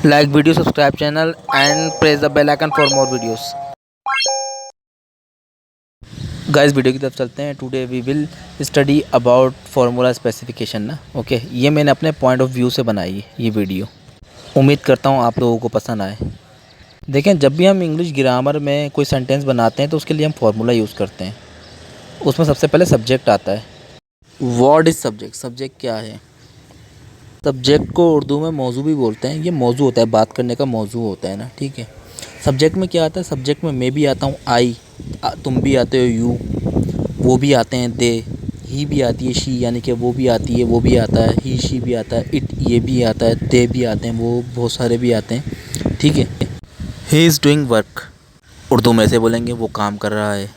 Like video, subscribe channel and press the bell icon for more videos. Guys video की तरफ चलते हैं। Today we will study about formula specification ना। Okay, ये मैंने अपने पॉइंट ऑफ व्यू से बनाई है ये वीडियो। उम्मीद करता हूँ आप लोगों को पसंद आए। देखें, जब भी हम इंग्लिश ग्रामर में कोई सेंटेंस बनाते हैं तो उसके लिए हम फार्मूला यूज़ करते हैं। उसमें सबसे पहले सब्जेक्ट आता है। What is subject? सब्जेक्ट क्या है? सब्जेक्ट को उर्दू में मौजू भी बोलते हैं। ये मौजू होता है, बात करने का मौजू होता है ना, ठीक है। सब्जेक्ट में क्या आता है? सब्जेक्ट में मैं भी आता हूँ, आई, तुम भी आते हो, यू, वो भी आते हैं, दे, ही भी आती है, शी, यानी कि वो भी आती है, वो भी आता है, ही शी भी आता है, इट ये भी आता है, दे भी आते हैं, वो बहुत सारे भी आते हैं, ठीक है। He is doing work, Urdu में से बोलेंगे वो काम कर रहा है।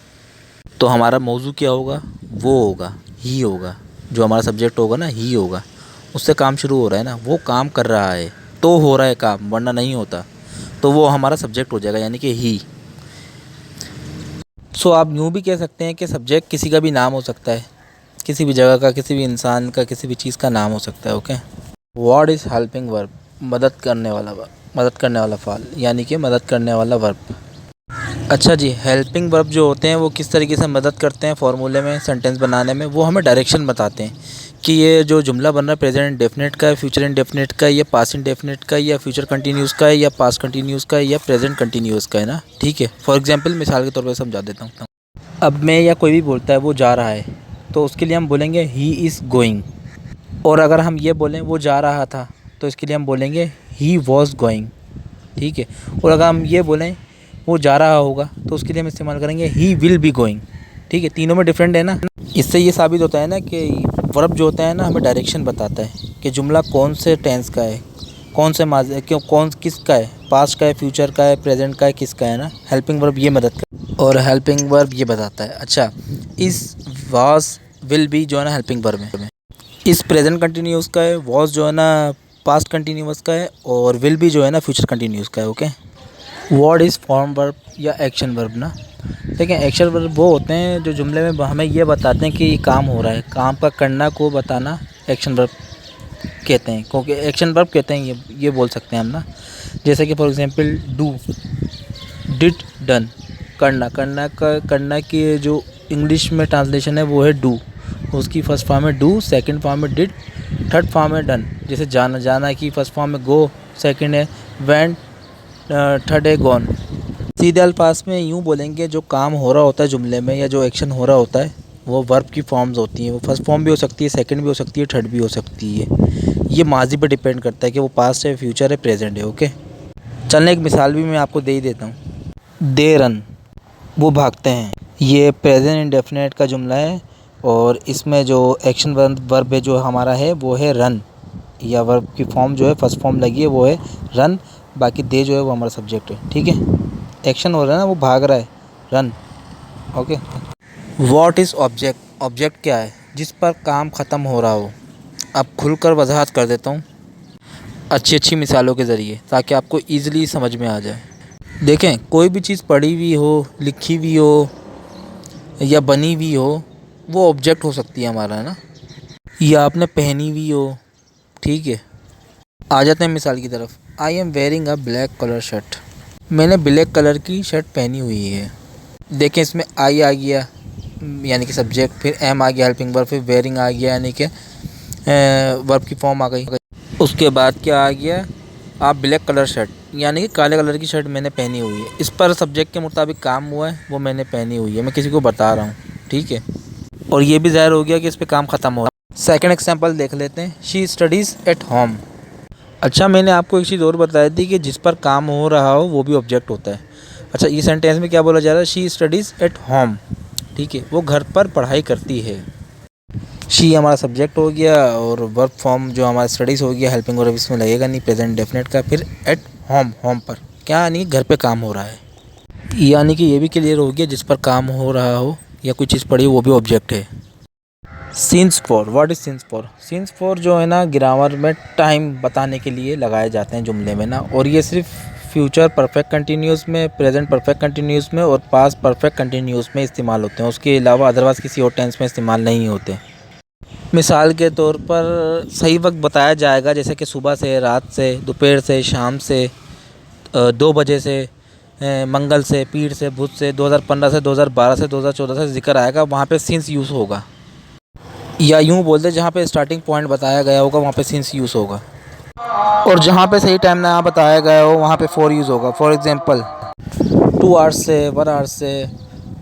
तो हमारा मौजू क्या होगा? वो होगा, ही होगा। जो हमारा सब्जेक्ट होगा ना, ही होगा। उससे काम शुरू हो रहा है ना, वो काम कर रहा है तो हो रहा है काम, वरना नहीं होता। तो वो हमारा सब्जेक्ट हो जाएगा, यानी कि ही। सो आप यूँ भी कह सकते हैं कि सब्जेक्ट किसी का भी नाम हो सकता है, किसी भी जगह का, किसी भी इंसान का, किसी भी चीज़ का नाम हो सकता है। Okay. What is helping verb? मदद करने वाला वर्ब, मदद करने वाला फ़ाल, यानी कि मदद करने वाला वर्ब। अच्छा जी, हेल्पिंग वर्ब जो होते हैं वो किस तरीके से मदद करते हैं फार्मूले में, सेंटेंस बनाने में? वो हमें डायरेक्शन बताते हैं कि ये जो जुमला बन रहा है प्रेजेंट इंडेफिनिट का है, फ्यूचर इंडेफिनिट का है, या पास्ट इंडेफिनिट का है, या फ्यूचर कंटिन्यूस का है, या पास्ट कंटिन्यूस का है, या प्रेजेंट कंटिन्यूस का है ना, ठीक है। फॉर एग्जांपल, मिसाल के तौर पर समझा देता हूँ। अब मैं या कोई भी बोलता है वो जा रहा है, तो उसके लिए हम बोलेंगे ही इज़ गोइंग। और अगर हम ये बोलें वो जा रहा था, तो इसके लिए हम बोलेंगे ही वॉज गोइंग, ठीक है। और अगर हम ये बोलें वो जा रहा होगा, तो उसके लिए हम इस्तेमाल करेंगे ही विल बी गोइंग, ठीक है। तीनों में डिफरेंट है ना। इससे ये साबित होता है ना कि वर्ब जो होता है ना हमें डायरेक्शन बताता है कि जुमला कौन से टेंस का है, कौन से माज़ी, क्यों, कौन किसका है, पास्ट का है, फ्यूचर का है, प्रेजेंट का है, किसका है ना। हेल्पिंग वर्ब ये मदद कर, और हेल्पिंग वर्ब ये बताता है। अच्छा, इस वाज विल बी जो है ना हेल्पिंग वर्ब में, इस प्रेजेंट कंटिन्यूस का है, वॉज जो है ना पास्ट कंटिन्यूस का है, और विल बी जो है ना फ्यूचर कंटिन्यूस का है। Okay. What is form verb या एक्शन वर्ब ना। देखें, एक्शन वर्ब वो होते हैं जो जुमले में हमें ये बताते हैं कि काम हो रहा है, काम का करना को बताना एक्शन वर्ब कहते हैं, क्योंकि एक्शन वर्ब कहते हैं ये बोल सकते हैं हम ना। जैसे कि for example do, did, done. करना की जो इंग्लिश में ट्रांसलेशन है वो है डू। उसकी फर्स्ट फॉर्म है डू, सेकंड फॉर्म है डिड, थर्ड फॉर्म है डन। जैसे जाना की फर्स्ट फॉर्म है गो, सेकंड है वेंट, थर्ड है गॉन। सीधे अल्फाज में यूँ बोलेंगे, जो काम हो रहा होता है जुमले में या जो एक्शन हो रहा होता है वो वर्ब की फॉर्म्स होती हैं। वो फर्स्ट फॉर्म भी हो सकती है, सेकंड भी हो सकती है, थर्ड भी हो सकती है। ये माजी पर डिपेंड करता है कि वो पास्ट है, फ्यूचर है, प्रेजेंट है। ओके, चलने एक मिसाल भी मैं आपको दे ही देता हूँ। दे रन, वो भागते हैं। ये प्रेजेंट इंडेफिनिट का जुमला है, और इसमें जो एक्शन वर्ब है जो हमारा है वो है रन, या वर्ब की फॉर्म जो है फर्स्ट फॉर्म लगी है वो है रन। बाकी दे जो है वो हमारा सब्जेक्ट है, ठीक है। एक्शन हो रहा है ना, वो भाग रहा है, run. Okay. What is object? Object क्या है? जिस पर काम ख़त्म हो रहा हो। अब खुलकर वजाहत कर देता हूँ अच्छी अच्छी मिसालों के ज़रिए, ताकि आपको ईज़िली समझ में आ जाए। देखें, कोई भी चीज़ पढ़ी हुई हो, लिखी हुई हो, या बनी हुई हो, वो ऑब्जेक्ट हो सकती है हमारा, है ना। या आपने पहनी हुई हो, ठीक है। आ जाते हैं मिसाल की तरफ। I am wearing a black colour shirt, मैंने ब्लैक कलर की शर्ट पहनी हुई है। देखें, इसमें आई आ गया यानी कि सब्जेक्ट, फिर एम आ गया हेल्पिंग वर्ब, फिर वेयरिंग आ गया यानी कि वर्ब की फॉर्म आ गई। उसके बाद क्या आ गया? आप ब्लैक कलर शर्ट, यानी कि काले कलर की शर्ट मैंने पहनी हुई है। इस पर सब्जेक्ट के मुताबिक काम हुआ है, वो मैंने पहनी हुई है, मैं किसी को बता रहा हूँ, ठीक है। और ये भी ज़ाहिर हो गया कि इस पर काम ख़त्म हो रहा है। सेकेंड एग्जाम्पल देख लेते हैं। She studies at home. अच्छा, मैंने आपको एक चीज़ और बताई थी कि जिस पर काम हो रहा हो वो भी ऑब्जेक्ट होता है। अच्छा, ये सेंटेंस में क्या बोला जा रहा है? शी स्टडीज़ एट होम, ठीक है, वो घर पर पढ़ाई करती है। शी हमारा सब्जेक्ट हो गया, और वर्ब फॉर्म जो हमारा स्टडीज़ हो गया, हेल्पिंग वर्ब इसमें लगेगा नहीं, प्रेजेंट डेफिनेट का। फिर एट होम, होम पर क्या, यानी घर पे काम हो रहा है। यानी कि ये भी क्लियर हो गया, जिस पर काम हो रहा हो या कोई चीज़ पढ़ी वो भी ऑब्जेक्ट है। Scenes for, what is scenes for? Scenes for जो है ना ग्रामर में टाइम बताने के लिए लगाए जाते हैं जुमले में ना, और ये सिर्फ फ्यूचर परफेक्ट कंटिन्यूस में, प्रेजेंट परफेक्ट कंटिन्यूस में, और पास्ट परफेक्ट कंटिन्यूस में इस्तेमाल होते हैं। उसके अलावा अदरवाइज़ किसी और टेंस में इस्तेमाल नहीं होते। मिसाल के तौर पर सही वक्त बताया जाएगा, जैसे कि सुबह से, रात से, दोपहर से, शाम से, 2 बजे से, मंगल से, पीर से, बुध से, 2015 से, 2012 से, 2014 से ज़िक्र आएगा, वहाँ पे सिंस यूज़ होगा। या यूँ बोल दे, जहाँ पे स्टार्टिंग पॉइंट बताया गया होगा वहाँ पे सिंस यूज़ होगा, और जहाँ पे सही टाइम ना बताया गया हो वहाँ पे फॉर यूज़ होगा। फॉर एग्ज़ाम्पल 2 आवर्स से, 1 आवर से,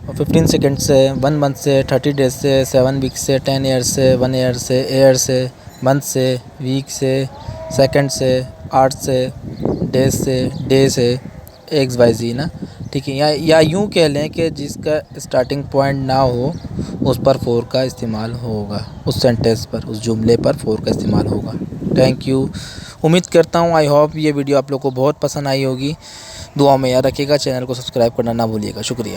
15 सेकेंड से, 1 मंथ से, 30 डेज से, 7 वीक से, 10 ईयर से, 1 ईयर से, ईयर से, मंथ से, वीक से, सेकंड से, आर्ट से, डेज से, डे से, XYZ ना, ठीक है। या यूँ कह लें कि जिसका स्टार्टिंग पॉइंट ना हो उस पर फोर का इस्तेमाल होगा, उस सेंटेंस पर, उस जुमले पर फोर का इस्तेमाल होगा। Thank you. उम्मीद करता हूँ, आई होप ये वीडियो आप लोग को बहुत पसंद आई होगी। दुआ में याद रखिएगा, चैनल को सब्सक्राइब करना ना भूलिएगा। शुक्रिया।